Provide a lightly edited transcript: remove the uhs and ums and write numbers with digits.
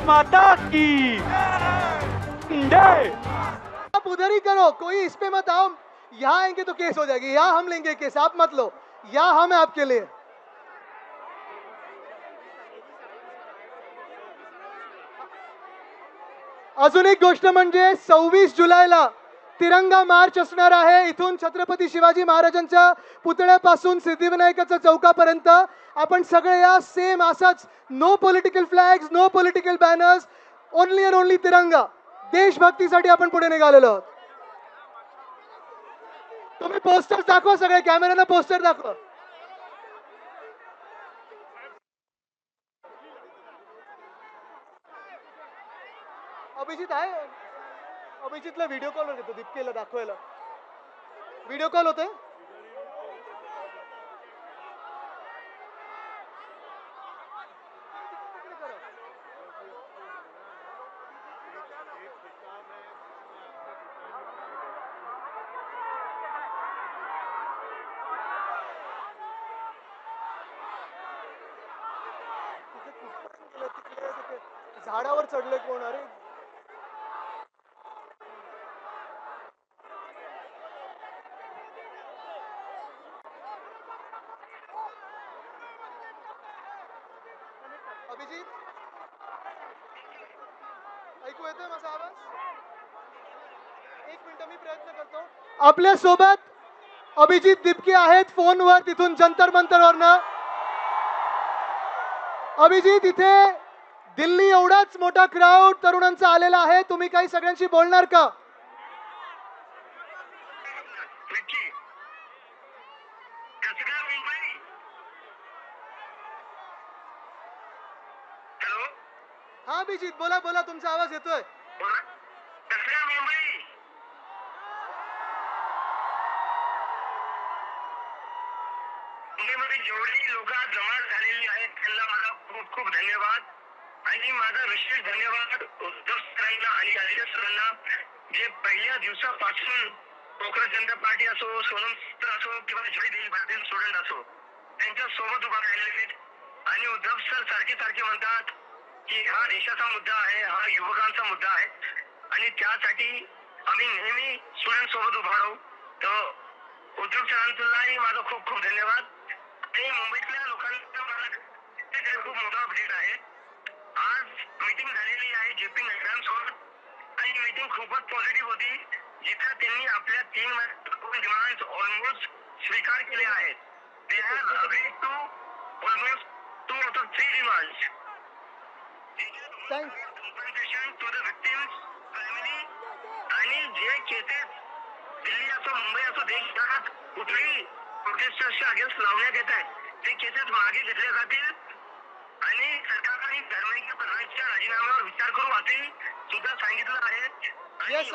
माता की जय। आप उधर ही करो, कोई इस पे मत आओ। यहाँ आएंगे तो केस हो जाएगी, यहाँ हम लेंगे केस, आप मत लो। यहाँ हम है आपके लिए। अजून एक गोष्ट म्हणजे 26 जुलैला तिरंगा मार्च असणार आहे। इथून छत्रपती शिवाजी महाराजांच्या पुतळ्यापासून सिद्धिविनायकाच्या चौकापर्यंत आपण सगळे या सेम असंच, no political flags, no political banners, only and only Tiranga. देशभक्तीसाठी आपण पुढे निघालेलो आहोत। तुम्ही पोस्टर दाखवा, सगळे कॅमेऱ्याला पोस्टर दाखवा। अभिजित आहे, अभिजितला व्हिडिओ कॉल होतो दीप्तीला दाखवायला। व्हिडिओ कॉल होतोय। झाडावर चढले कोण? अरे अभिजित, ऐकू येतोय माझा आवाज? एक मिनिट, मी प्रयत्न करतो। आपल्या सोबत अभिजित दिपके आहेत फोनवर, तिथून जंतर मंतरवरनं। अभिजित, इथे दिल्ली एवढाच मोठा क्राऊड तरुणांचा आलेला आहे, तुम्ही काही सगळ्यांशी बोलणार का? नक्की। कसं काय मुंबई? हॅलो, हा अभिजित, बोला बोला, तुमचा आवाज येतोय। बोला। कसं काय मुंबई? मुंबईमध्ये जेवढी लोक जमा झालेली आहेत त्यांना माझा खूप खूप धन्यवाद। आणि माझा विशेष धन्यवाद उद्धव सरांना आणि आदित्य सरांना, जे पहिल्या दिवसापासून कोकण जनता पार्टी असो, सोनम सर असो किंवा जय दिल भारतीय स्टुडंट असो, त्यांच्या सोबत उभा राहिलेले आहेत। आणि उद्धव सर सारखे सारखे म्हणतात की हा देशाचा मुद्दा आहे, हा युवकांचा मुद्दा आहे आणि त्यासाठी आम्ही नेहमी स्टुडंट सोबत उभा राहू। तर उद्धव सरांचाही माझा खूप खूप धन्यवाद। आणि मुंबईतल्या लोकांना मला खूप मोठा अपडेट आहे। आज मीटिंग झालेली आहे जेपी नड्डांसोबत आणि मीटिंग खूपच पॉझिटिव्ह होती, जिथे त्यांनी आपल्या 3 डिमांड्स ऑलमोस्ट स्वीकार केले आहेत। They have agreed to almost 2 out of 3 demands. Compensation to the victims family, आणि जे केसेस दिल्ली असो मुंबई असो देशभरात कुठेही प्रोटेस्टर्सच्या अगेन्स्ट लावण्यात येत आहेत, ते केसेस मागे घेतले जातील आणि सरकारने धर्मेंद्र प्रधानच्या राजीनाम्यावर विचार करू असेही सुद्धा सांगितलं आहे। Yes,